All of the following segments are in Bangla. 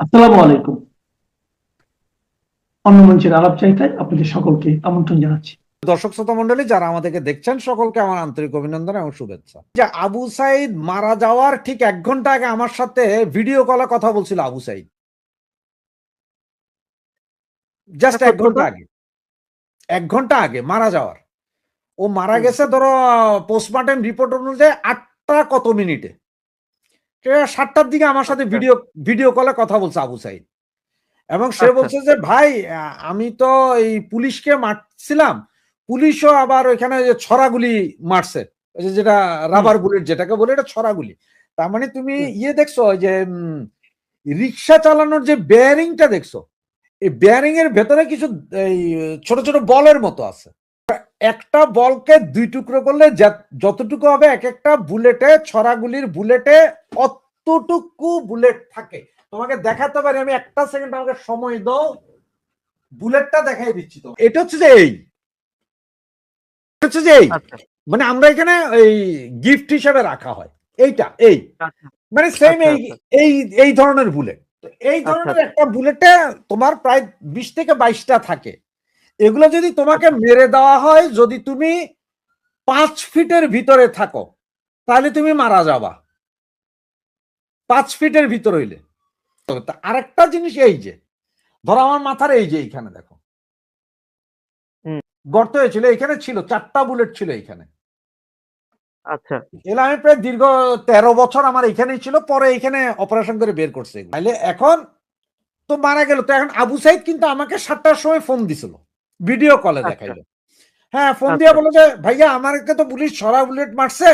আসসালামু আলাইকুম। অন্য মঞ্চের আলাপ চাইতায় আপনাদের সকলকে আমন্ত্রণ জানাচ্ছি। দর্শক শ্রোতা মন্ডলী যারা আমাদেরকে দেখছেন সকলকে আমার আন্তরিক অভিনন্দন এবং শুভেচ্ছা। যে আবু সাইদ মারা যাওয়ার ঠিক 1 ঘন্টা আগে আমার সাথে ভিডিও কলে কথা বলছিল আবু সাইদ। জাস্ট 1 ঘন্টা আগে, 1 ঘন্টা আগে মারা যাওয়ার। ও মারা গেছে ধরো পোস্টমর্টেম রিপোর্ট অনুযায়ী 8টা কত মিনিটে, 7টার দিকে আমার সাথে ভিডিও কলে কথা বলছে আবু সাইদ। এবং সে বলছে যে ভাই আমি তো এই পুলিশকে মারছিলাম, পুলিশও আবার ওইখানে যে ছড়াগুলি মারছে, যেটা রাবার বুলেট যেটাকে বলে, এটা ছড়াগুলি। তার মানে তুমি দেখছো যে রিক্সা চালানোর যে বেয়ারিংটা দেখছো, এই বেয়ারিং এর ভেতরে কিছু এই ছোট ছোট বলের মতো আছে। একটা বলকে 2 টুকরো করলে যতটুকু হবে, এক একটা বুলেটে, ছড়াগুলির বুলেটে অতটুকু বুলেট থাকে। তোমাকে দেখাতে পারি আমি, 1 সেকেন্ড আমাকে সময় দাও, বুলেটটা দেখাই দিচ্ছি। তো এটা হচ্ছে যে মানে আমরা এখানে এই গিফট হিসেবে রাখা হয় এইটা, মানে সেম এই ধরনের বুলেট। তো এই ধরনের একটা বুলেটে তোমার প্রায় 20 থেকে 22টা থাকে। এগুলো যদি তোমাকে মেরে দেওয়া হয়, যদি তুমি 5 ফিটের ভিতরে থাকো, তাহলে তুমি মারা যাবা। 5 ফিটের ভিতর হইলে। আরেকটা জিনিস, এই যে ধরো আমার মাথার এই যে এইখানে দেখো গর্ত হয়েছিল, এখানে ছিল 4টা বুলেট ছিল এইখানে। আচ্ছা, এলা আমি প্রায় দীর্ঘ 13 বছর আমার এখানেই ছিল, পরে এখানে অপারেশন করে বের করছে। তাইলে এখন তো মারা গেল। তো এখন আবু সাইদ কিন্তু আমাকে 7টার সময় ফোন দিছিল, ভিডিও কলে দেখাইলো। হ্যাঁ, ফোন দিয়ে বলো যে ভাইয়া আমাকে তো পুলিশ ছড়া বুলেট মারছে,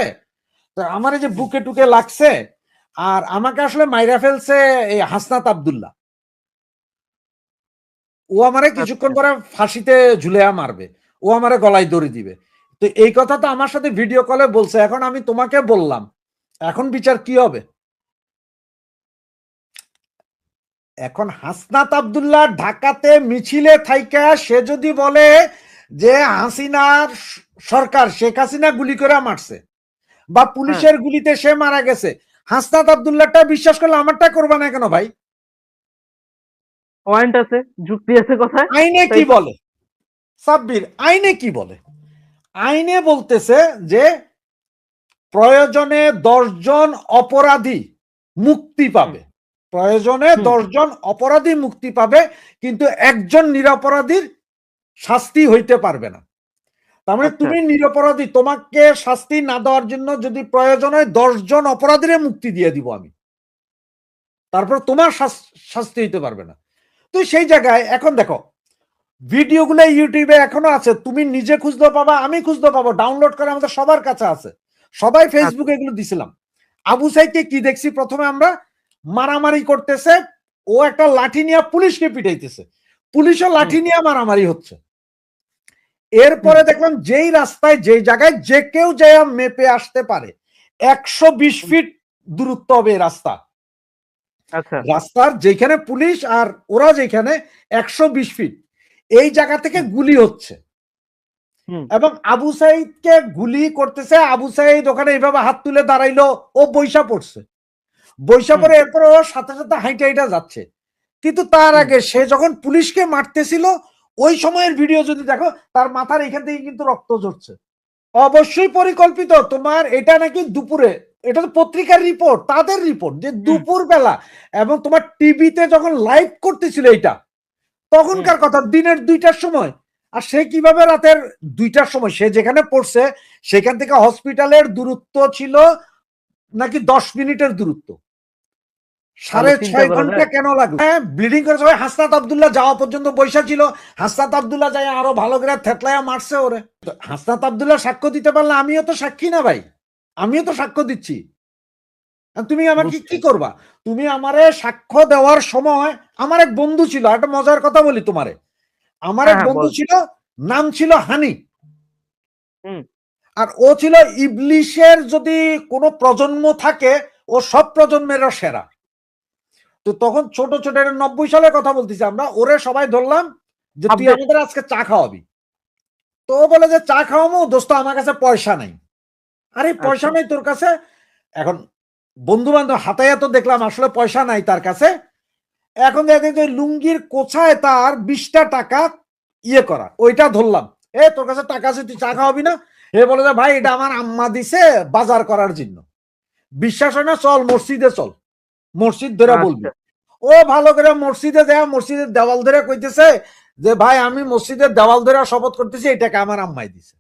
তো আমার এই যে বুকে টুকে লাগছে, আর আমাকে আসলে মাইরা ফেলছে এই হাসনাত আব্দুল্লাহ। ও আমারে কিছুক্ষণ পরে ফাঁসিতে ঝুলিয়া মারবে, ও আমারে গলায় দড়ি দিবে। তো এই কথা তো আমার সাথে ভিডিও কলে বলছে। এখন আমি তোমাকে বললাম, এখন বিচার কি হবে? এখন হাসনাত আব্দুল্লাহ ঢাকাতে মিছিলে থাইকা সে যদি বলে যে হাসিনার সরকার, শেখ হাসিনা গুলি করে মারছে বা পুলিশের গুলিতে সে মারা গেছে, হাসনাত আব্দুল্লাহটা বিশ্বাস করলে আমারটা করবা না কেন ভাই? পয়েন্ট আছে, যুক্তি আছে কথায়। আইনে কি বলে সাব্বির? আইনে কি বলে? আইনে বলতেছে যে প্রয়োজনে 10 জন অপরাধী মুক্তি পাবে, প্রয়োজনে 10 জন অপরাধী মুক্তি পাবে, কিন্তু একজন নিরপরাধীর শাস্তি হইতে পারবে না। তার মানে তুমি নিরপরাধী, তোমাকে শাস্তি না দেওয়ার জন্য যদি প্রয়োজন হয় 10 জন অপরাধীরে মুক্তি দিয়ে দিব আমি, তারপর তোমার শাস্তি হইতে পারবে না। তো সেই জায়গায় এখন দেখো ভিডিওগুলো ইউটিউবে এখনো আছে, তুমি নিজে খুঁজতেও পাবা, আমি খুঁজতেও পাবো, ডাউনলোড করে আমাদের সবার কাছে আছে, সবাই ফেসবুকে এগুলো দিছিলাম। আবু সাইদকে কি দেখছি, প্রথমে আমরা মারামারি করতেছে, ও একটা লাঠি নিয়ে পুলিশকে পিটাইতেছে, পুলিশও লাঠি নিয়ে মারামারি হচ্ছে। এরপরে দেখলাম যেই রাস্তায় যেই জায়গায় যে কেউ যায় মেপে আসতে পারে, 120 ফিট দূরত্ব হবে রাস্তা, রাস্তার যেখানে পুলিশ আর ওরা যেখানে 120 ফিট, এই জায়গা থেকে গুলি হচ্ছে এবং আবু সাইদকে গুলি করতেছে। আবু সাইদ ওখানে এইভাবে হাত তুলে দাঁড়াইলো, ও বৈশা পড়ছে, বৈশা পড়ে এরপর ওর সাথে সাথে হাইটা হাইটা যাচ্ছে। কিন্তু তার আগে সে যখন পুলিশকে মারতেছিল, ওই সময়ের ভিডিও যদি দেখো, তার মাথার এখান থেকে কিন্তু রক্ত ঝরছে। অবশ্যই পরিকল্পিত। তোমার এটা নাকি দুপুরে, এটা তো পত্রিকার রিপোর্ট, তাদের রিপোর্ট যে দুপুর বেলা, এবং তোমার টিভিতে যখন লাইভ করতেছিল এটা, তখনকার কথা দিনের 2টার সময়। আর সে কিভাবে রাতের 2টার সময়, সে যেখানে পড়ছে সেখান থেকে হসপিটালের দূরত্ব ছিল নাকি 10 মিনিটের দূরত্ব, 6.5 ঘন্টা কেন লাগলো? হ্যাঁ, ব্লিডিং করে সবাই। হাসনাত আব্দুল্লাহ যাওয়া পর্যন্ত বৈশা ছিল, হাসনাত আব্দুল্লাহ যায় আরো ভালো করে থেতলায়া মারছে ওরে। হাসনাত আব্দুল্লাহ সাক্ষ্য দিতে পারলে, আমিও তো সাক্ষী না ভাই, আমিও তো সাক্ষ্য দিচ্ছি। তুমি আমাকে কি করবা? তুমি আমারে সাক্ষ্য দেওয়ার সময়, আমার এক বন্ধু ছিল, একটা মজার কথা বলি তোমারে, আমার এক বন্ধু ছিল, নাম ছিল হানি, আর ও ছিল ইবলিশের যদি কোনো প্রজন্ম থাকে, ও সব প্রজন্মেরও সেরা। তো তখন ছোট ছোট 90 সালের কথা বলতেছি আমরা, ওরে সবাই ধরলাম যে তুই আমাদের আজকে চা খাওয়াবি। তো বলে যে চা খাওয়াবো দোস্ত, আমার কাছে পয়সা নাই। আরে পয়সা নাই তোর কাছে? এখন বন্ধু বান্ধব হাতায়া তো দেখলাম আসলে পয়সা নাই তার কাছে। এখন দেখেন যে লুঙ্গির কোছায় তার 20টা টাকা ইয়ে করা, ওইটা ধরলাম। তোর কাছে টাকা আছে, তুই চা খাওয়াবি না? বলে যে ভাই এটা আমার আম্মা দিছে বাজার করার জন্য। বিশ্বাস হয় না? চল মসজিদে চল, মসজিদ ধরে বলবি। ও ভালো করে মসজিদে দেয়া, মসজিদের দেওয়াল ধরে কইতেছে যে ভাই আমি মসজিদের দেওয়াল ধরে শপথ করতেছি এই টাকা আমার আম্মাই দিছে।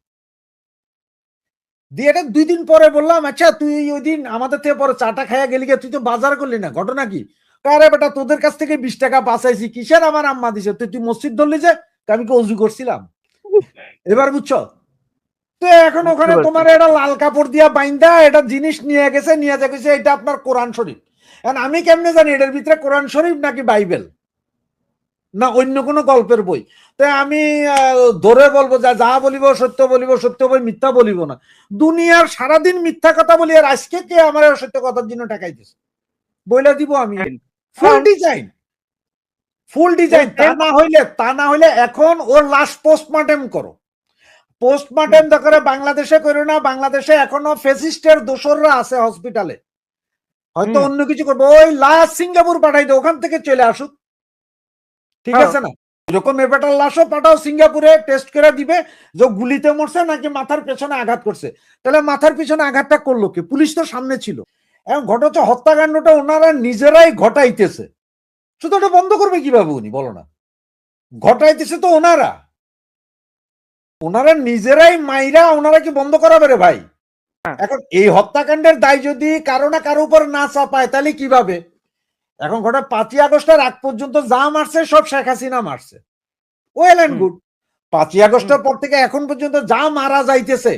দিয়ে এটা 2 দিন পরে বললাম, আচ্ছা তুই ওই দিন আমাদের থেকে পরে চাটা খাইয়া গেলি, তুই তো বাজার করলি না, ঘটনা কি? আরে বেটা তোদের কাছ থেকে 20 টাকা বাঁচাইছি, কিসের আমার আম্মা দিছে? তুই মসজিদ ধরলি যে? আমি কি অজু করছিলাম? এবার বুঝছো তো? এখন ওখানে তোমার এটা লাল কাপড় দিয়া বাইন্দা এটা জিনিস নিয়ে গেছে, নিয়ে গেছে এটা আপনার কোরআন শরীফ। এখন আমি কেমনে জানি এটার ভিতরে কোরআন শরীফ নাকি বাইবেল না অন্য কোনো গল্পের বই? তো আমি ধরে বলবো যা যা বলিব সত্য বলিব, সত্য বই, মিথ্যা বলিব না। দুনিয়ার সারাদিন মিথ্যা কথা বলি, আর আজকে কে আমার সত্য কথার জন্য টাকাইতেছে বইলা দিব আমি। ফুল ডিজাইন, ফুল ডিজাইন। তা না হইলে এখন ওর লাশ পোস্টমর্টেম করো। পোস্টমর্টেম করে বাংলাদেশে করো না, বাংলাদেশে এখনো ফেসিস্টের দোসররা আছে হসপিটালে, হয়তো অন্য কিছু করবো। ওই লাশ সিঙ্গাপুর পাঠাই দে, ওখান থেকে চলে আসুক, ঠিক আছে না? এরকম এবারটার লাশও পাঠাও সিঙ্গাপুরে, টেস্ট করে দিবে যে গুলিতে মরছে নাকি মাথার পেছনে আঘাত করছে। তাহলে মাথার পিছনে আঘাতটা করলো কি? পুলিশ তো সামনে ছিল। এখন ঘটছ হত্যাকাণ্ডটা ওনারা নিজেরাই ঘটাইতেছে, শুধু ওটা বন্ধ করবে কিভাবে উনি বলো না? ঘটাইতেছে তো ওনারা, ওনারা নিজেরাই মাইরা, ওনারা কি বন্ধ করাবে রে ভাই? এখন এই হত্যাকাণ্ডের দায় যদি কারো না কারো উপর না চাপায় তাহলে কিভাবে? এখন ঘটা 5ই আগস্টের আগ পর্যন্ত যা মারছে সব শেখ হাসিনা মারছে, ওয়েল এন্ড গুড। 5ই আগস্টের পর থেকে এখন পর্যন্ত যা মারা যাইতেছে,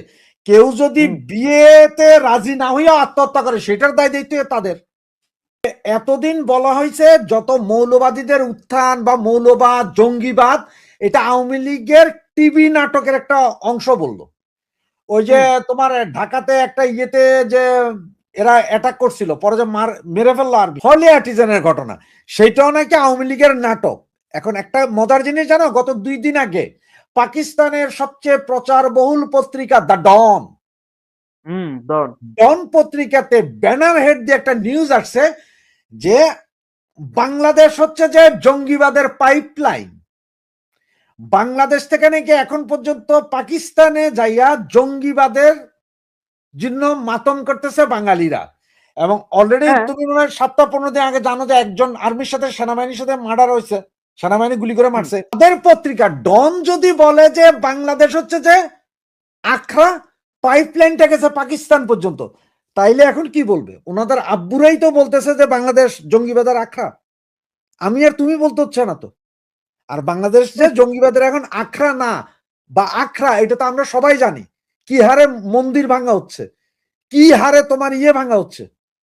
কেউ যদি বিয়েতে রাজি না হইয়া আত্মহত্যা করে সেটার দায় দিতে তাদের। এতদিন বলা হয়েছে যত মৌলবাদীদের উত্থান বা মৌলবাদ জঙ্গিবাদ, এটা আওয়ামী লীগের টিভি নাটকের একটা অংশ বললো। ওই যে তোমার ঢাকাতে একটা ইয়েতে যে এরা অ্যাটাক করছিল, পরে যে মেরে ফেললো আর্মি, হলি আর্টিজানের ঘটনা, সেটাও নাকি আওয়ামী লীগের নাটক। এখন একটা মজার জিনিস জানো, গত 2 দিন আগে পাকিস্তানের সবচেয়ে প্রচার বহুল পত্রিকা দ্য ডন, ডন পত্রিকাতে ব্যানার হেড দিয়ে একটা নিউজ আসছে যে বাংলাদেশ হচ্ছে যে জঙ্গিবাদের পাইপলাইন। বাংলাদেশ থেকে নাকি এখন পর্যন্ত পাকিস্তানে যাইয়া জঙ্গিবাদের জন্য মাতম করতেছে বাঙালিরা। এবং অলরেডি তুমি মনে হয় 7-15 দিন আগে জানো যে একজন আর্মির সাথে সেনাবাহিনীর সাথে মার্ডার হয়েছে, সেনাবাহিনী গুলি করে মারছে। তাদের পত্রিকা ডন যদি বলে যে বাংলাদেশ হচ্ছে যে আখড়া, পাইপলাইনটা গেছে পাকিস্তান পর্যন্ত, তাইলে এখন কি বলবে? ওনাদের আব্বুরাই তো বলতেছে যে বাংলাদেশ জঙ্গিবাদের আখড়া, আমি আর তুমি বলতে হচ্ছে না তো। আর বাংলাদেশ যে জঙ্গিবাদের এখন আখড়া না বা আখড়া, এটা তো আমরা সবাই জানি। কি হারে মন্দির ভাঙা হচ্ছে, কি হারে তোমার ইয়ে ভাঙা হচ্ছে,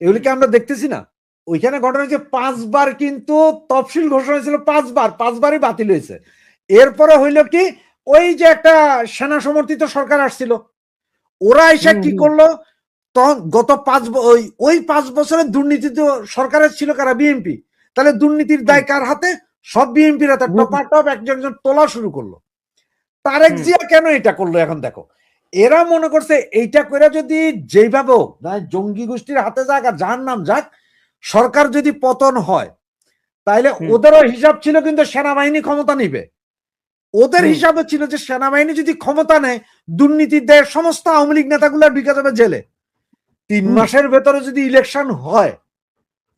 এগুলি কি আমরা দেখতেছি না? ওইখানে ঘটনা হচ্ছে 5 বার কিন্তু তফসিল ঘোষণা হয়েছিল, 5বারই বাতিল হয়েছে। এরপরে হইল কি, ওই যে একটা সেনা সমর্থিত সরকার আসছিল, ওরা এসে কি করলো, তখন গত 5 বছরের দুর্নীতি তো সরকারের ছিল কারা? বিএনপি। তাহলে দুর্নীতির দায় কার হাতে? সব বিএনপির হাতে। টপ একজন তোলা শুরু করলো। তারেক জিয়া কেন এটা করলো? এখন দেখো, এরা মনে করছে এইটা করে যদি যেভাবে হোক জঙ্গি গোষ্ঠীর হাতে যাক আর যার নাম যাক, সরকার যদি পতন হয়, তাইলে ওদেরও হিসাব ছিল কিন্তু সেনাবাহিনী ক্ষমতা নিবে। ওদের হিসাবে ছিল যে সেনাবাহিনী যদি ক্ষমতা নেয়, দুর্নীতির দায়ে সমস্ত আওয়ামী লীগ নেতাগুলো ঢুকে যাবে জেলে। 3 মাসের ভেতরে যদি ইলেকশন হয়,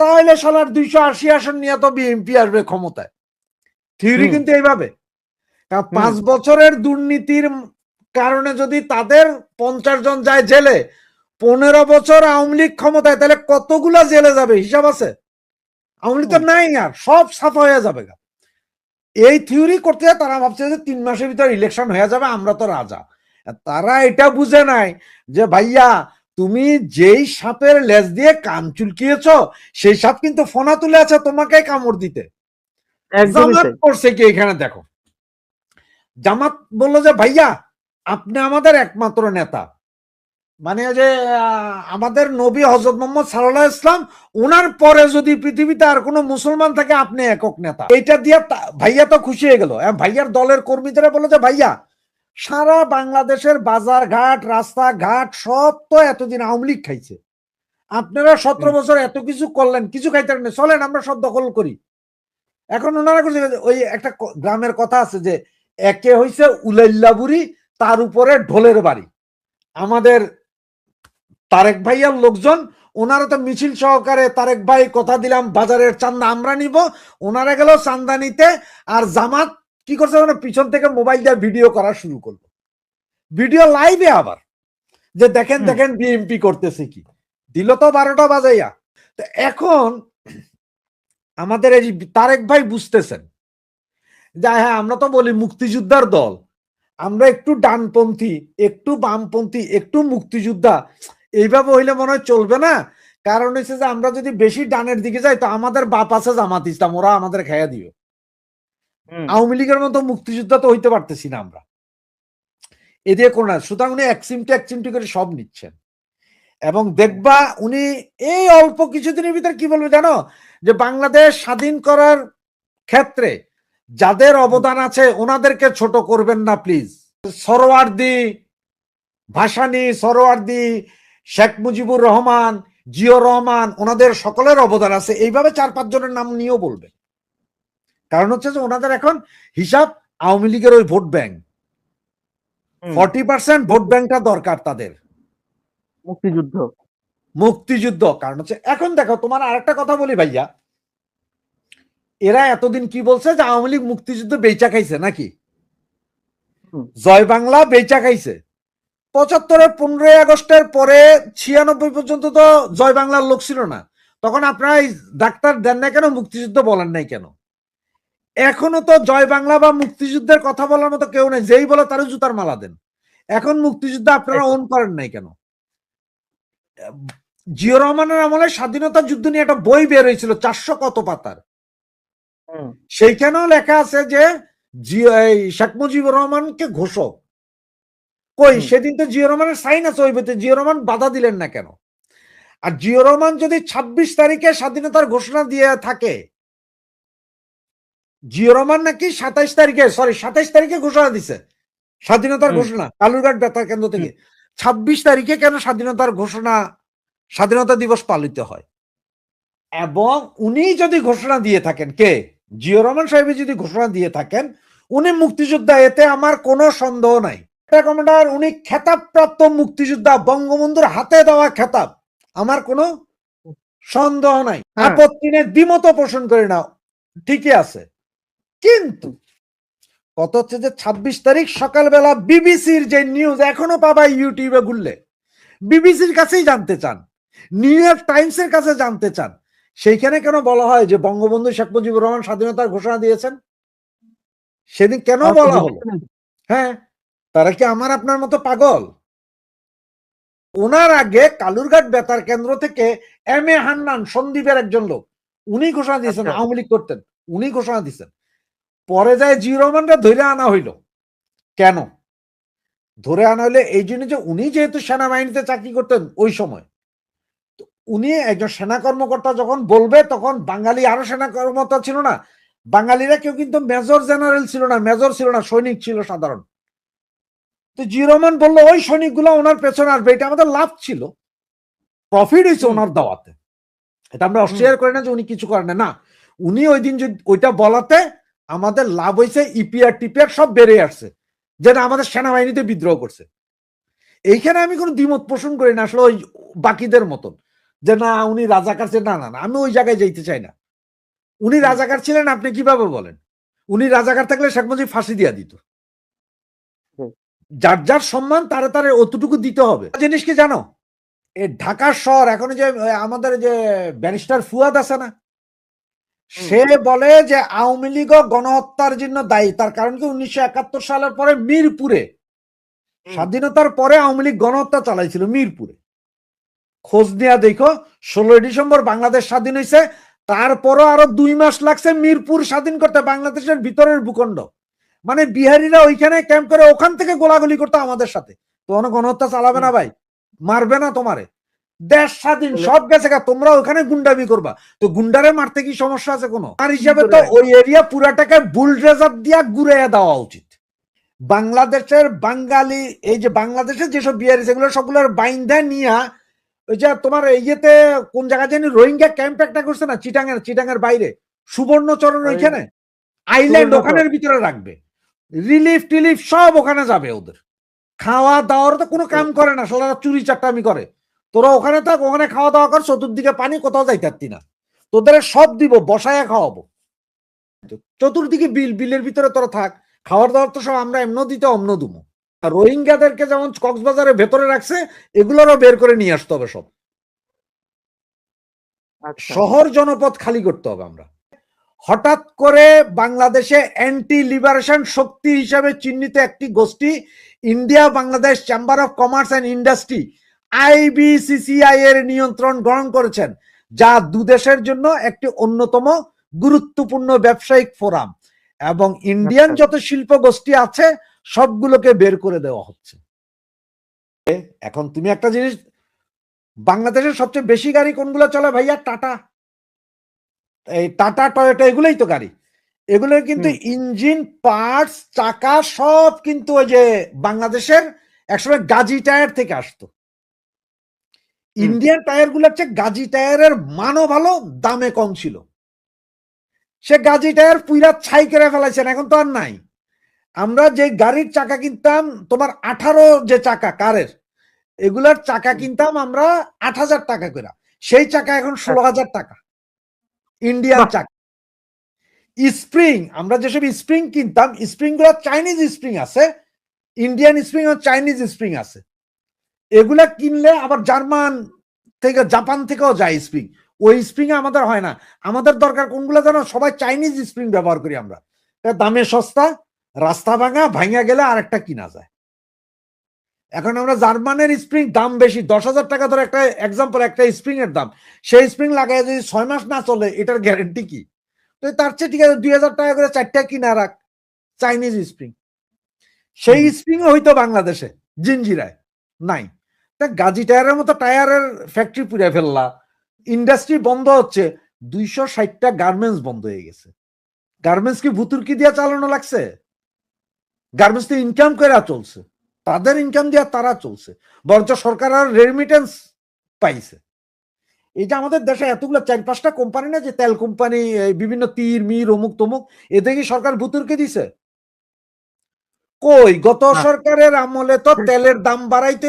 তাহলে সালার 280 আসন নিয়ে তো বিএনপি আসবে ক্ষমতায়। থিওরি কিন্তু এইভাবে। 5 বছরের দুর্নীতির কারণে যদি তাদের 50 জন যায় জেলে, 15 বছর আওয়ামী লীগ ক্ষমতায়, তাহলে কতগুলা জেলে যাবে হিসাব আছে? আওয়ামী লীগ তো নাই, আর সব সাফা হয়ে যাবে। এই থিওরি করতে তারা ভাবছে যে 3 মাসের ভিতরে ইলেকশন হয়ে যাবে, আমরা তো রাজা। তারা এটা বুঝে নাই যে ভাইয়া তুমি যেই সাপের লেজ দিয়ে কান চুলকিয়েছ, সেই সাপ কিন্তু ফোনা তুলে আছে তোমাকে কামড় দিতে। জামাত করছে কি এখানে দেখো, জামাত বললো যে ভাইয়া আপনি আমাদের একমাত্র নেতা, মানে যে আমাদের নবী হযরত মুহাম্মদ সাল্লাল্লাহু আলাইহি ওয়াসাল্লাম, ওনার পরে যদি পৃথিবীতে আর কোনো মুসলমান থাকে আপনি একক নেতা। এইটা দিয়ে ভাইয়া তো খুশি হয়ে গেল। ভাইয়ার দলের কর্মীদের বললো যে ভাইয়া সারা বাংলাদেশের বাজার ঘাট রাস্তাঘাট সব তো এতদিন আওয়ামী লীগ খাইছে, আপনারা 17 বছর এত কিছু করলেন, কিছু খাইতে পারেন, চলেন আমরা সব দখল করি। এখন ওনারা করছে ওই একটা গ্রামের কথা আছে যে একে হইছে উলাইল্লা বুড়ি, তার উপরে ঢোলের বাড়ি। আমাদের তারেক ভাইয়ার লোকজন ওনারা তো মিছিল সহকারে তারেক ভাই কথা দিলাম বাজারের চান্দা আমরা নিব, ওনারা গেল চান্দা নিতে, আর জামাত কি করছে মানে পিছন থেকে মোবাইল দিয়ে ভিডিও করা শুরু করলো, ভিডিও লাইভে আবার, যে দেখেন দেখেন বিএমপি করতেছে কি, দিল তো 12টা বাজাইয়া। তো এখন আমাদের এই তারেক ভাই বুঝতেছেন যে হ্যাঁ আমরা তো বলি মুক্তিযোদ্ধার দল, আমরা একটু ডানপন্থী একটু বামপন্থী একটু মুক্তিযোদ্ধা, এইভাবে হইলে মনে হয় চলবে না। কারণ হচ্ছে যে আমরা যদি বেশি ডানের দিকে যাই তো আমাদের বাপ আছে জামাত ইসলাম, ওরা আমাদের খাইয়া দিবে। আওয়ামী লীগের মতো মুক্তিযোদ্ধা তো হইতে পারতেছি না আমরা, এদিকে কোন না। সুতরাং উনি এক চিমটি করে সব নিচ্ছেন এবং দেখবা উনি এই অল্প কিছুদিনের ভিতরে কি বলবে জানো, যে বাংলাদেশ স্বাধীন করার ক্ষেত্রে যাদের অবদান আছে ওনাদেরকে ছোট করবেন না প্লিজ। সরোয়ার্দী, ভাসানী, সরোয়ার্দী, শেখ মুজিবুর রহমান, জিয়র রহমান, ওনাদের সকলের অবদান আছে, এইভাবে 4-5 জনের নাম নিয়েও বলবে। কারণ হচ্ছে যে ওনাদের এখন হিসাব আওয়ামী লীগের ওই ভোট ব্যাংক, 40% ভোট ব্যাংকটা দরকার তাদের, মুক্তিযুদ্ধ। কারণ হচ্ছে এখন দেখো তোমার আরেকটা কথা বলি ভাইয়া, এরা এতদিন কি বলছে যে আওয়ামী লীগ মুক্তিযুদ্ধ বেচা খাইছে নাকি, জয় বাংলা বেচা খাইছে। 75-এর 15ই আগস্টের পরে 96 পর্যন্ত তো জয় বাংলার লোক ছিল না, তখন আপনারা ডাক্তার দেন না কেন, মুক্তিযুদ্ধ বলেন নাই কেন? এখনো তো জয় বাংলা বা মুক্তিযুদ্ধের কথা বলার মতো কেউ নেই, যেই বলে তারও জুতার মালা দেন। এখন মুক্তিযুদ্ধ আপনারা অন করেন নাই কেন? জিয়র রহমানের আমলে স্বাধীনতা যুদ্ধ নিয়ে একটা বই বের হয়েছিল 400 কত পাতার, সেইখানেও লেখা আছে যে শেখ মুজিবুর রহমানকে ঘোষক। কই সেদিন তো জিয়র রহমানের সাইন আছে ওই বইতে, জিয়র রহমান বাধা দিলেন না কেন? আর জিয়র রহমান যদি 26 তারিখে স্বাধীনতার ঘোষণা দিয়ে থাকে, জিয়র রহমান নাকি 27 তারিখে ঘোষণা দিছে স্বাধীনতার ঘোষণা কালুরঘাট বেতার কেন্দ্র থেকে, 26 তারিখে কেন স্বাধীনতার ঘোষণা, স্বাধীনতা দিবস পালিত হয়? এবং উনি যদি ঘোষণা দিয়ে থাকেন, কে জিয়র রহমান সাহেব যদি ঘোষণা দিয়ে থাকেন উনি মুক্তিযোদ্ধা, এতে আমার কোনো সন্দেহ নাই। কমান্ডার উনি খেতাবপ্রাপ্ত মুক্তিযোদ্ধা, বঙ্গবন্ধুর হাতে দেওয়া খেতাব, আমার কোনো সন্দেহ নাই, আপত্তি নেই, দ্বিমত পোষণ করি না, ঠিকই আছে। কিন্তু কত হচ্ছে যে 26 তারিখ সকালবেলা বিবিসির যে নিউজ এখনো পাবা ইউটিউবে ঘুরলে, বিবিসির কাছেই জানতে চান, নিউ ইয়র্ক টাইমসের কাছে জানতে চান, সেইখানে কেন বলা হয় যে বঙ্গবন্ধু শেখ মুজিবুর রহমান স্বাধীনতার ঘোষণা দিয়েছেন? সেদিন কেন বলা হলো? হ্যাঁ, তারা কি আমার আপনার মতো পাগল? ওনার আগে কালুরঘাট বেতার কেন্দ্র থেকে এম এ হান্নান, সন্দীপের একজন লোক, উনি ঘোষণা দিয়েছেন, আওয়ামী লীগ করতেন, উনি ঘোষণা দিয়েছেন। পরে যায় জিয়র রহমানরা ধরে আনা হইল। কেন ধরে আনা হইলে? এই জন্য যে উনি যেহেতু সেনাবাহিনীতে চাকরি করতেন ওই সময়, উনি একজন সেনা কর্মকর্তা যখন বলবে তখন বাঙালি আরো সেনা কর্মকর্তা ছিল না, বাঙালিরা কেউ কিন্তু মেজর জেনারেল ছিল না, মেজর ছিল না, সৈনিক ছিল সাধারণ। তো জিয়র রহমান বললো ওই সৈনিকগুলো ওনার পেছনে আসবে, এটা আমাদের লাভ ছিল, প্রফিট হয়েছে ওনার দাওয়াতে, এটা আমরা অস্বীকার করি না যে উনি কিছু করেন না, উনি ওই দিন ওইটা বলাতে আমাদের লাভ হয়েছে, ইপিআর টিপিআর সব বেড়ে আসছে, যেটা আমাদের সেনাবাহিনীতে বিদ্রোহ করছে। এইখানে আমি কোনো দ্বিমত পোষণ করি না আসলে ওই বাকিদের মতন, যে না উনি রাজাকার ছিলেন, না না না, আমি ওই জায়গায় যাইতে চাই না। উনি রাজাকার ছিলেন আপনি কিভাবে বলেন? উনি রাজাকার থাকলে শেখ মুজিব ফাঁসি দিয়া দিত। যার যার সম্মান তারে তারে অতটুকু দিতে হবে। জিনিস কি জানো, এই ঢাকার শহর এখন যে আমাদের যে ব্যারিস্টার ফুয়াদ আছে না, সে বলে যে আওয়ামী লীগ গণহত্যার জন্য দায়ী। তার কারণ কি 1971 সালের পরে মিরপুরে, স্বাধীনতার পরে আওয়ামী লীগ গণহত্যা চালাইছিল মিরপুরে। খোঁজ নেওয়া দেখো 16 ডিসেম্বর বাংলাদেশ স্বাধীন হয়েছে, তারপরও আরো 2 মাস লাগছে মিরপুর স্বাধীন করতে, বাংলাদেশের ভিতরের ভূখণ্ড। মানে বিহারিরা ওইখানে ক্যাম্প করে ওখান থেকে গোলাগুলি করতো আমাদের সাথে। তখন গণহত্যা চালাবে না ভাই, মারবে না তোমারে, দেশ স্বাধীন সব গেছে, তোমরা ওখানে গুন্ডামি করবা, তো গুন্ডারে মারতে কি সমস্যা আছে কোনো? আর হিসাবে তো ওই এরিয়া পুরাটাকে বুলডোজার দিয়া গুড়াইয়া দেওয়া উচিত। বাংলাদেশের বাঙালি, এই যে বাংলাদেশের যেসব বিহারি সেগুলো সবগুলোর বাইন্দা নিয়া, ওই যে তোমার ইয়েতে কোন জায়গায় জানি রোহিঙ্গা ক্যাম্প একটা করছে না চিটাঙের বাইরে, সুবর্ণচরণ ওই ওইখানে আইল্যান্ড সুবর্ণচর। ওখানের ভিতরে রাখবে, রিলিফ টিলিফ সব ওখানে যাবে। ওদের খাওয়া দাওয়ার তো কোনো কাম করে না, সারা চুরি চারটামি করে। তোরা ওখানে থাক, ওখানে খাওয়া দাওয়া কর, চতুর্দিকে পানি, কোথাও যাইতে পারতি না। তোদের সব দিব, বসায় খাওয়াবো। চতুর্দিকে বিল, বিলের ভিতরে তোরা থাক, খাওয়ার দাওয়ার তো সব আমরা এমন দিতে অমন দুমো। আর রোহিঙ্গাদেরকে যেমন কক্সবাজারের ভেতরে রাখছে, এগুলোরও বের করে নিয়ে আসতে হবে সব। আচ্ছা শহর জনপদ খালি করতে হবে আমরা। হঠাৎ করে বাংলাদেশে অ্যান্টি লিবারেশন শক্তি হিসাবে চিহ্নিত একটি গোষ্ঠী India Bangladesh chamber of commerce and industry IBCCI এর নিয়ন্ত্রণ গ্রহণ করেছেন, যা দুদেশের জন্য একটি অন্যতম গুরুত্বপূর্ণ ব্যবসায়িক ফোরাম, এবং ইন্ডিয়ান যত শিল্প গোষ্ঠী আছে সবগুলোকে বের করে দেওয়া হচ্ছে। এখন তুমি একটা জিনিস, বাংলাদেশের সবচেয়ে বেশি গাড়ি কোনগুলো চলে ভাইয়া? টাটা, এই টাটা টয়োটা, এগুলোই তো গাড়ি। এগুলোর কিন্তু ইঞ্জিন পার্টস, চাকা সব কিন্তু ওই যে বাংলাদেশের একসময় গাজী টায়ার থেকে আসতো। ইন্ডিয়ান টায়ার গুলোর চেয়ে গাজী টায়ারের মানও ভালো, দামে কম ছিল। সে গাজী টায়ার পুইরা ছাই করে ফেলাইছেন, এখন তো আর নাই। আমরা যে গাড়ির চাকা কিনতাম, তোমার 18 যে চাকা কারের, এগুলার চাকা কিনতাম আমরা 8,000 টাকা করে, সেই চাকা এখন 16,000 টাকা ইন্ডিয়ান চাকা। স্প্রিং, আমরা যেসব স্প্রিং কিনতাম, স্প্রিং গুলো চাইনিজ স্প্রিং আছে, ইন্ডিয়ান স্প্রিং আর চাইনিজ স্প্রিং আছে। এগুলা কিনলে আবার জার্মান থেকে, জাপান থেকেও যায় স্প্রিং। ওই স্প্রিং আমাদের হয় না। আমাদের দরকার কোনগুলো জানো? সবাই চাইনিজ স্প্রিং ব্যবহার করি আমরা, দামে সস্তা, রাস্তা ভাঙা, ভাঙা গেলে আরেকটা কিনা যায়। এখন আমরা জার্মানের স্প্রিং দাম বেশি, 10,000 টাকা ধরে একটা এক্সাম্পল, একটা স্প্রিং এর দাম। সেই স্প্রিং লাগায় যদি 6 মাস না চলে, এটার গ্যারেন্টি কি? তো তার চেয়ে ঠিক আছে 2,000 টাকা করে 4টা কিনা রাখ চাইনিজ স্প্রিং। সেই স্প্রিং হইতো বাংলাদেশে জিঞ্জিরায় নাই। তা গাজী টায়ারের মতো টায়ারের ফ্যাক্টরি পুড়ে ফেললা, ইন্ডাস্ট্রি বন্ধ হচ্ছে, 260টা গার্মেন্টস বন্ধ হয়ে গেছে। গার্মেন্টস কি ভুতুরকি দিয়ে চালানো লাগছে? গার্মেন্টস তো ইনকাম করে চলছে, তাদের ইনকাম দিয়ে তারা চলছে, বরঞ্চ সরকার আর রেমিটেন্স পাইছে। এই যে আমাদের দেশে এতগুলো 4-5টা কোম্পানি না, যে তেল কোম্পানি, বিভিন্ন তীর মির অমুক তমুক, এতে কি সরকার ভুতুরকি দিছে? কই, গত সরকারের আমলে তো তেলের দাম বাড়াইতে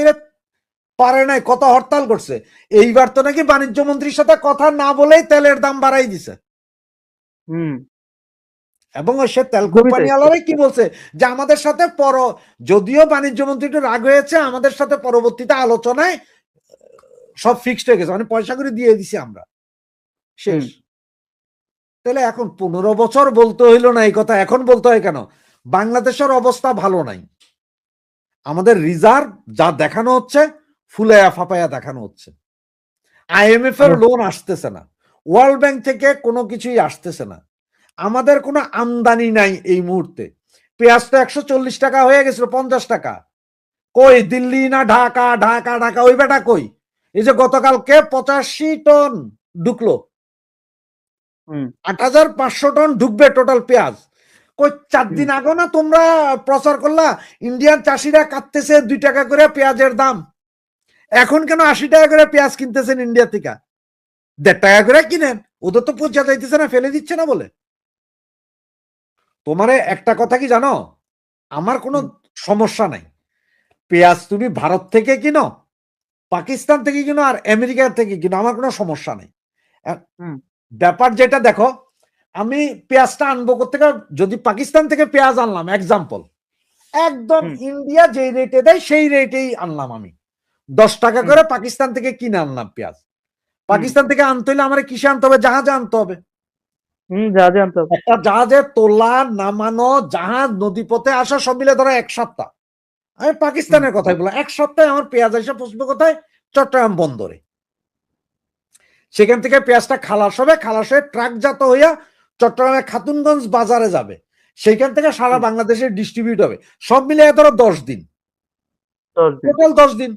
পারে নাই, কত হরতাল করছে। এইবার তো নাকি বাণিজ্য মন্ত্রীর সাথে কথা না বলেই তেলের দাম বাড়াই দিছে। এবং সে তেল কোম্পানি আলারাই কি বলছে যে আমাদের সাথে যদিও বাণিজ্য মন্ত্রী একটু রাগ হয়েছে, আমাদের সাথে পরবর্তীতে আলোচনায় সব ফিক্সড হয়ে গেছে, মানে পয়সা করে দিয়ে দিছি আমরা, শেষ। তাহলে এখন 15 বছর বলতে হইলো না এই কথা, এখন বলতে হয় কেন? বাংলাদেশের অবস্থা ভালো নাই। আমাদের রিজার্ভ যা দেখানো হচ্ছে, ফুলায়া ফাপায়া দেখানো হচ্ছে। IMF এর লোন আসতেছে না, ওয়ার্ল্ড ব্যাংক থেকে কোনো কিছুই আসতেছে না, আমাদের কোনো আমদানি নাই এই মুহূর্তে। পেঁয়াজ তো 140 টাকা হয়ে গেছিল, 50 টাকা। কই দিল্লি না ঢাকা, ঢাকা ঢাকা, ওই বেটা কই? এই যে গতকালকে 85 টন ঢুকলো, 8,500 টন ঢুকবে টোটাল পেঁয়াজ। কই 4 দিন আগে না তোমরা প্রচার করলা ইন্ডিয়ান চাষিরা কাটতেছে 2 টাকা করে পেঁয়াজের দাম, এখন কেন 80 টাকা করে পেঁয়াজ কিনতেছেন ইন্ডিয়া থেকে? 1.5 টাকা করে কিনেন, ওদের তো পচা যাইতেছে না, ফেলে দিচ্ছে না বলে। তোমারে একটা কথা কি জানো, আমার কোনো সমস্যা নাই, পেঁয়াজ তুমি ভারত থেকে কিনো, পাকিস্তান থেকে কিনো, আর আমেরিকা থেকে কিনো, আমার কোনো সমস্যা নেই। ব্যাপার যেটা দেখো, আমি পেঁয়াজটা আনবো কোথেকে? যদি পাকিস্তান থেকে পেঁয়াজ আনলাম, এক্সাম্পল, একদম ইন্ডিয়া যে রেটে দেয় সেই রেটেই আনলাম, আমি 10 টাকা করে পাকিস্তান থেকে কিনে আনলাম পেঁয়াজ। পাকিস্তান থেকে আনতে হলে আমার কিসে আনতে হবে? জাহাজে আনতে হবে। একটা জাহাজে তোলা নামানো, জাহাজ নদীপথে আসা, সব মিলে ধরো 1 সপ্তাহ। আমি পাকিস্তানের কথাই বললাম, 1 সপ্তাহে আমার পেঁয়াজ এসে পৌঁছবে কোথায়? চট্টগ্রাম বন্দরে। সেখান থেকে পেঁয়াজটা খালাস হবে, খালাস হয়ে ট্রাকজাত হইয়া চট্টগ্রামের খাতুনগঞ্জ বাজারে যাবে, সেইখান থেকে সারা বাংলাদেশে ডিস্ট্রিবিউট হবে। সব মিলে ধরো 10 দিন, টোটাল 10 দিন।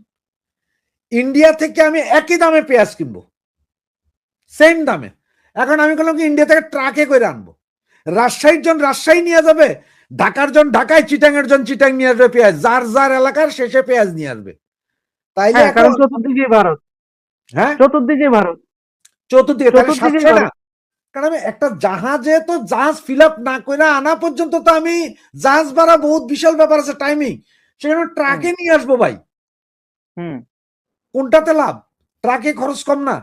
ইন্ডিয়া থেকে আমি একই দামে পেঁয়াজ কিনবো, সেম দামে। এখন আমি বললাম কি, ইন্ডিয়া থেকে ট্রাকে করে আনবো, রাজশাহীর জন রাজশাহী নিয়ে যাবে, ঢাকার জন ঢাকায়, চিটাং এর জন চিটাং নিয়ে আসবে পেঁয়াজ, যার যার এলাকার শেষে পেঁয়াজ নিয়ে আসবে। তাইলে চতুর্দিকে ভারত, হ্যাঁ চতুর্দিকে ভারত, চতুর্দিকে, তাহলে 700 না, কারণ আমি একটা জাহাজে তো জাহাজ ফিল আপ না করে আনা পর্যন্ত তো আমি জাহাজ ভাড়া বহুত বিশাল ব্যাপার আছে, টাইমিং। সেখানে ট্রাকে নিয়ে আসবো ভাই, হুম কোনটাতে লাভ? ট্রাকে খরচ কম না?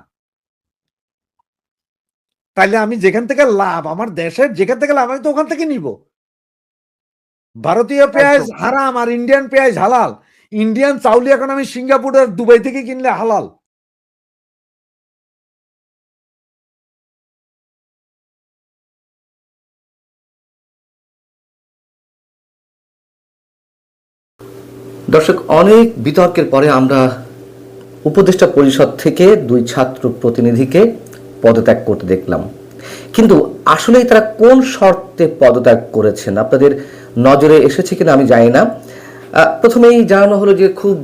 তাইলে আমি যেখান থেকে লাভ, আমার দেশের যেখান থেকে লাভ, আমি তো ওখান থেকে নিব। ভারতীয় পেঁয়াজ একদম। হারাম আর ইন্ডিয়ান পেঁয়াজ হালাল। ইন্ডিয়ান চাউলি এখন আমি সিঙ্গাপুর আর দুবাই থেকে কিনলে হালাল। দর্শক, অনেক বিতর্কের পরে আমরা উপদেষ্টা পরিষদ থেকে 2 ছাত্র প্রতিনিধিকে পদত্যাগ করতে দেখলাম। কিন্তু আসলেই তারা কোন শর্তে পদত্যাগ করেছেন আপনাদের নজরে এসেছে কিনা আমি জানি না। প্রথমেই জানানো হলো যে খুব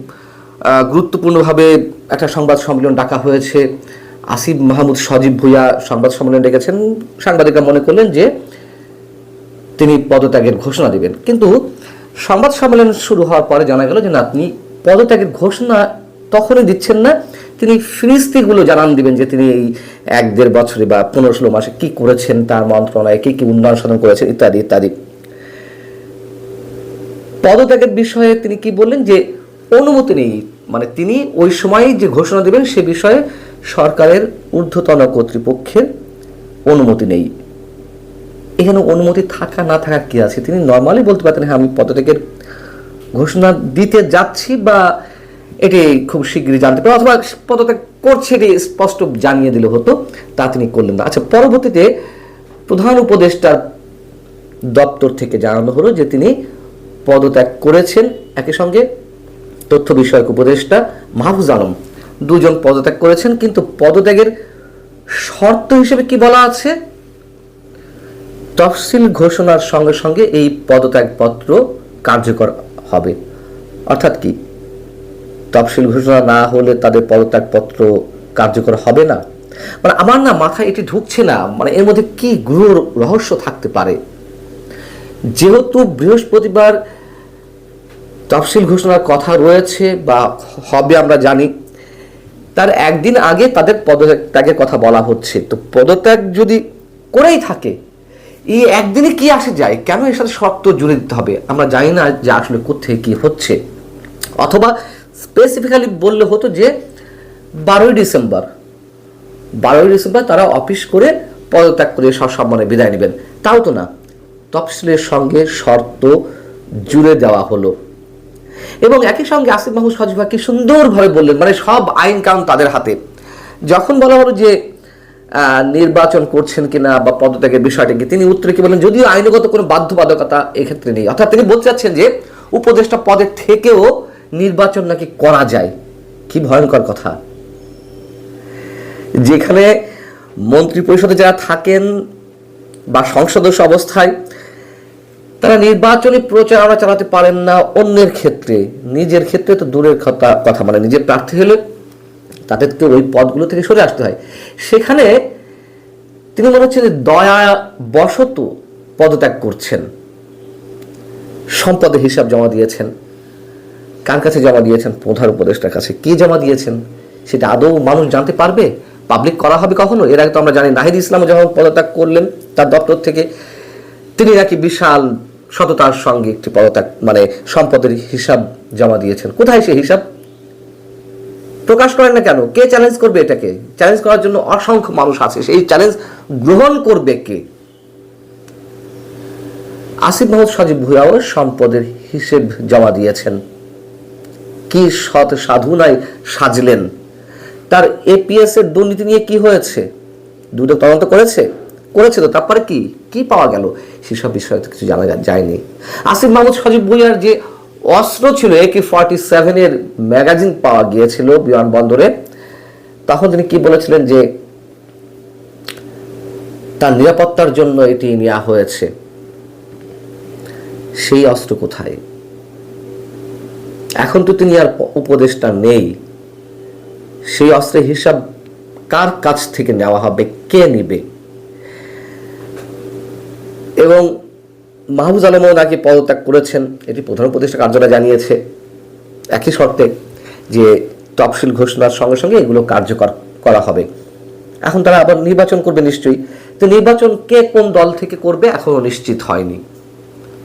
গুরুত্বপূর্ণভাবে একটা সংবাদ সম্মেলন ডাকা হয়েছে। আসিফ মাহমুদ সজীব ভুঁইয়া সংবাদ সম্মেলন ডেকেছেন। সাংবাদিকরা মনে করলেন যে তিনি পদত্যাগের ঘোষণা দিবেন, কিন্তু সংবাদ সম্মেলন শুরু হওয়ার পরে জানা গেল যে না, তিনি পদত্যাগের ঘোষণা তখনই দিচ্ছেন না, তিনি ফিরিস্তিগুলো জানান দিবেন যে তিনি এই 1-1.5 বছরে বা 15-16 মাসে কি করেছেন, তার মন্ত্রণালয়ে কি কি উন্নয়ন সাধন করেছেন ইত্যাদি ইত্যাদি। পদত্যাগের বিষয়ে তিনি কি বললেন যে অনুমতি নেই, মানে তিনি ওই সময় যে ঘোষণা দেবেন সে বিষয়ে সরকারের ঊর্ধ্বতন কর্তৃপক্ষের অনুমতি নেই। এখানে অনুমতি থাকা না থাকা কি আছে? তিনি নর্মালি বলতে পারতেন হ্যাঁ আমি পদত্যাগের ঘোষণা দিতে যাচ্ছি বা এটি খুব শীঘ্রই জানতে পারবো, অথবা পদত্যাগ করছে এটি স্পষ্ট জানিয়ে দিলে হতো, তা তিনি করলেন না। আচ্ছা, পরবর্তীতে প্রধান উপদেষ্টার দপ্তর থেকে জানানো হলো যে তিনি পদত্যাগ করেছেন। একই সঙ্গে তথ্য বিষয়ক উপদেষ্টা মাহফুজ আলম, 2 জন পদত্যাগ করেছেন। কিন্তু পদত্যাগের শর্ত হিসেবে কি বলা আছে? তফসিল ঘোষণার সঙ্গে সঙ্গে এই পদত্যাগপত্র কার্যকর হবে। অর্থাৎ কি, তফসিল ঘোষণা না হলে তাদের পদত্যাগপত্র কার্যকর হবে না? মানে আমার না মাথায় এটি ঢুকছে না, মানে এর মধ্যে কি গূঢ় রহস্য থাকতে পারে। যেহেতু বৃহস্পতিবার তফসিল ঘোষণার কথা রয়েছে বা হবে আমরা জানি, তার একদিন আগে তাদের পদত্যাগের কথা বলা হচ্ছে। তো পদত্যাগ যদি করেই থাকে, এই একদিনে কি আসে যায়? কেন এর সাথে শর্ত জুড়ে দিতে হবে? আমরা জানি না যে আসলে কোথায় কি হচ্ছে। অথবা স্পেসিফিক্যালি বললে হতো যে 12ই ডিসেম্বর তারা অফিস করে পদত্যাগ করে সসম্মানে বিদায় নেবেন। তাও তো না, তফসিলের সঙ্গে শর্ত জুড়ে দেওয়া হলো। এবং একই সঙ্গে আসিফ মাহমুদ সজীব কি সুন্দরভাবে বললেন, মানে সব আইন কানুন তাদের হাতে। যখন বলা হলো যে নির্বাচন করছেন কিনা বা পদত্যাগের বিষয়টাকে, তিনি উত্তরে কি বলেন, যদিও আইনগত কোনো বাধ্যবাধকতা এক্ষেত্রে নেই। অর্থাৎ তিনি বলতে চাচ্ছেন যে উপদেষ্টা পদের থেকেও নির্বাচন নাকি করা যায়। কি ভয়ঙ্কর কথা! যেখানে মন্ত্রী পরিষদে যারা থাকেন বা সংসদস্য অবস্থায়, তারা নির্বাচনী প্রচারণা চালাতে পারেন না অন্যের ক্ষেত্রে, নিজের ক্ষেত্রে তো দূরের কথা, মানে নিজের প্রার্থী হলে তাদেরকে ওই পদগুলো থেকে সরে আসতে হয়। সেখানে তিনি মনে হচ্ছে যে দয়া বশত পদত্যাগ করছেন। সম্পদের হিসাব জমা দিয়েছেন, কার কাছে জমা দিয়েছেন? প্রধান উপদেষ্টার কাছে। কি জমা দিয়েছেন সেটা আদৌ মানুষ জানতে পারবে? পাবলিক করা হবে কখনো? এর আগে তো আমরা জানি নাহিদ ইসলামও যখন পদত্যাগ করলেন তার দপ্তর থেকে, তিনি নাকি বিশাল সততার সঙ্গে একটি পদত্যাগ মানে সম্পদের হিসাব জমা দিয়েছেন। কোথায় সেই হিসাব? প্রকাশ করেন না কেন? কে চ্যালেঞ্জ করবে এটাকে? চ্যালেঞ্জ করার জন্য অসংখ্য মানুষ আছে, সেই চ্যালেঞ্জ গ্রহণ করবে কে? আসিফ মাহমুদ সজীব ভুঁইয়াও সম্পদের হিসেব জমা দিয়েছেন। কি সৎ সাধুনায় সাজলেন! তার এপিএস এর দুর্নীতি নিয়ে কি হয়েছে? দুদক তদন্ত করেছে তো, তারপরে কি কি পাওয়া গেল সেসব বিষয়ে তো কিছু জানা যায়নি। আসিফ মাহমুদ সজীব ভুঁইয়ার যে অস্ত্র ছিল AK-47 এর ম্যাগাজিন পাওয়া গিয়েছিল বিমানবন্দরে, তখন তিনি কি বলেছিলেন যে তার নিরাপত্তার জন্য এটি নেওয়া হয়েছে। সেই অস্ত্র কোথায়? এখন তো তিনি আর উপদেষ্টা নেই। সেই অস্ত্রের হিসাব কার কাছ থেকে নেওয়া হবে? কে নিবে? এবং মাহফুজ আলমও নাকি পদত্যাগ করেছেন, এটি প্রধান উপদেষ্টা কার্যালয় জানিয়েছে, একই শর্তে যে তফসিল ঘোষণার সঙ্গে সঙ্গে এগুলো কার্যকর করা হবে। এখন তারা আবার নির্বাচন করবে নিশ্চয়ই, তো নির্বাচন কে কোন দল থেকে করবে এখনো নিশ্চিত হয়নি।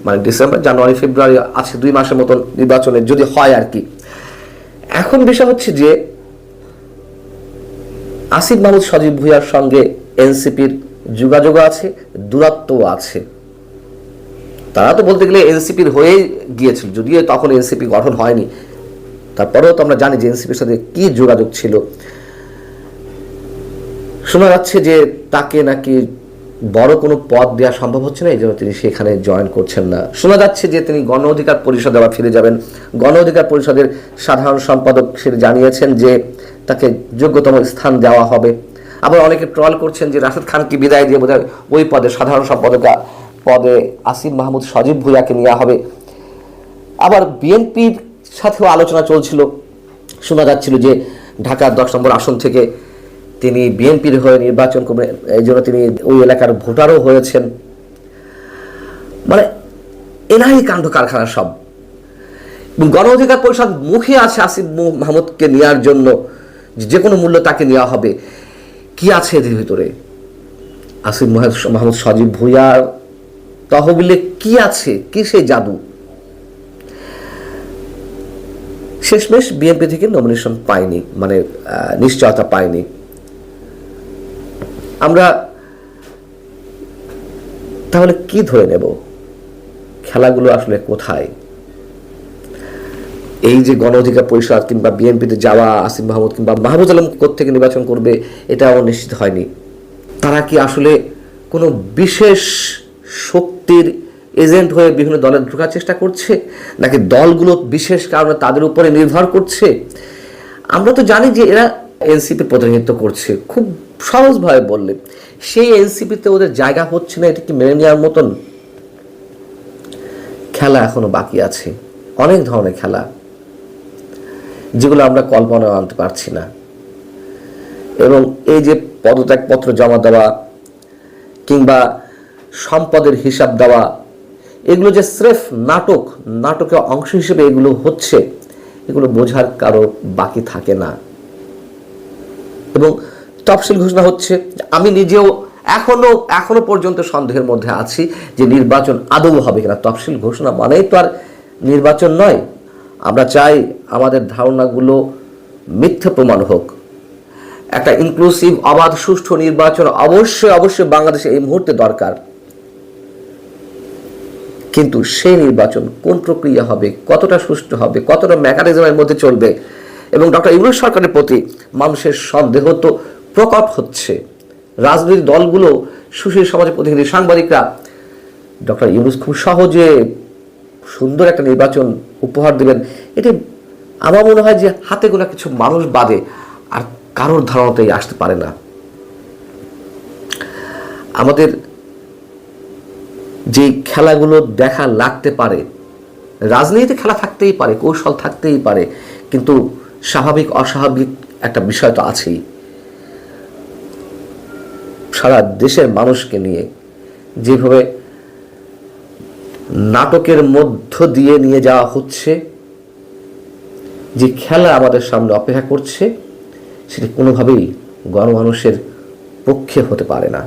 মানে ডিসেম্বর, জানুয়ারি, ফেব্রুয়ারি আছে 2 মাসের মতন নির্বাচনে যদি হয় আর কি। এখন বিষয় হচ্ছে যে আসিফ মাহমুদ সজীব ভুঁইয়ার সঙ্গে এনসিপির যোগাযোগ আছে, দূরত্বও আছে। তারা তো বলতে গেলে এনসিপির হয়েই গিয়েছিল, যদিও তখন এনসিপি গঠন হয়নি, তারপরেও তো আমরা জানি যে এনসিপির সাথে কি যোগাযোগ ছিল। শোনা যাচ্ছে যে তাকে নাকি বড় কোনো পদ দেওয়া সম্ভব হচ্ছে না, এই জন্য তিনি সেখানে জয়েন করছেন না। শোনা যাচ্ছে যে তিনি গণ অধিকার পরিষদে আবার ফিরে যাবেন। গণ অধিকার পরিষদের সাধারণ সম্পাদক সে জানিয়েছেন যে তাকে যোগ্যতম স্থান দেওয়া হবে। আবার অনেকে ট্রল করছেন যে রাশেদ খানকে বিদায় দিয়ে বোধহয় ওই পদে, সাধারণ সম্পাদক পদে আসিফ মাহমুদ সজীব ভুঁইয়াকে নেওয়া হবে। আবার বিএনপির সাথেও আলোচনা চলছিল, শোনা যাচ্ছিল যে ঢাকার 10 নম্বর আসন থেকে তিনি বিএনপির হয়ে নির্বাচন করবেন, এই জন্য তিনি ওই এলাকার ভোটারও হয়েছেন। মানে এনাই কাণ্ড কারখানা সব। গণ অধিকার পরিষদ মুখে আছে আসিফ মাহমুদকে নেওয়ার জন্য, যে কোনো মূল্য তাকে নেওয়া হবে। কি আছে এদের ভিতরে? আসিফ মাহমুদ সজীব ভুঁইয়ার তহবিলে কি আছে? কি সেই জাদু? শেষমেশ বিএনপি থেকে নমিনেশন পায়নি, মানে নিশ্চয়তা পায়নি। আমরা তাহলে কি ধরে নেব? খেলাগুলো আসলে কোথায়? এই যে গণ অধিকার পরিষদ কিংবা বিএনপিতে যাওয়া আসিফ মাহমুদ কিংবা মাহবুব আলম কোত্থেকে নির্বাচন করবে এটাও নিশ্চিত হয়নি। তারা কি আসলে কোনো বিশেষ শক্তির এজেন্ট হয়ে বিভিন্ন দলে ঢোকার চেষ্টা করছে, নাকি দলগুলো বিশেষ কারণে তাদের উপরে নির্ভর করছে? আমরা তো জানি যে এরা এনসিপি প্রতিনিধিত্ব করছে, খুব সহজভাবে বললে সেই এনসিপিতে ওদের জায়গা হচ্ছে না, এটা কি মেনে নেওয়ার মতন? খেলা এখনো বাকি আছে, অনেক ধরনের খেলা, যেগুলো আমরা কল্পনাও আনতে পারছি না। এবং এই যে পদত্যাগপত্র জমা দেওয়া কিংবা সম্পদের হিসাব দেওয়া, এগুলো যে স্রেফ নাটকের অংশ হিসেবে এগুলো হচ্ছে, এগুলো বোঝার কারো বাকি থাকে না। এবং তফসিল ঘোষণা হচ্ছে, আমি নিজেও এখনো পর্যন্ত সন্দেহের মধ্যে আছি যে নির্বাচন আদৌ হবে কিনা। তফসিল ঘোষণা মানেই তো আর নির্বাচন নয়। আমরা চাই আমাদের ধারণাগুলো মিথ্যে প্রমাণ হোক। একটা ইনক্লুসিভ, অবাধ, সুষ্ঠু নির্বাচন অবশ্যই বাংলাদেশে এই মুহূর্তে দরকার। কিন্তু সেই নির্বাচন কোন প্রক্রিয়া হবে, কতটা সুষ্ঠু হবে, কতটা মেকানিজমের মধ্যে চলবে, এবং ডক্টর ইউনূস সরকারের প্রতি মানুষের সন্দেহ তো প্রকট হচ্ছে। রাজনৈতিক দলগুলো, সুশীল সমাজের প্রতিনিধি, সাংবাদিকরা ডক্টর ইউনূস খুব সহজে সুন্দর একটা নির্বাচন উপহার দেবেন, এটি আমার মনে হয় যে হাতে গোনা কিছু মানুষ বাদে আর কারোর ধারণাতেই আসতে পারে না। আমাদের যে খেলাগুলো দেখা লাগতে পারে, রাজনীতিতে খেলা থাকতেই পারে, কৌশল থাকতেই পারে, কিন্তু স্বাভাবিক অস্বাভাবিক একটা বিষয় তো আছেই। সারা দেশের মানুষকে নিয়ে যেভাবে নাটকের মধ্য দিয়ে নিয়ে যাওয়া হচ্ছে, যে খেলা আমাদের সামনে অপেক্ষা করছে, সেটি কোনোভাবেই গণমানুষের পক্ষে হতে পারে না।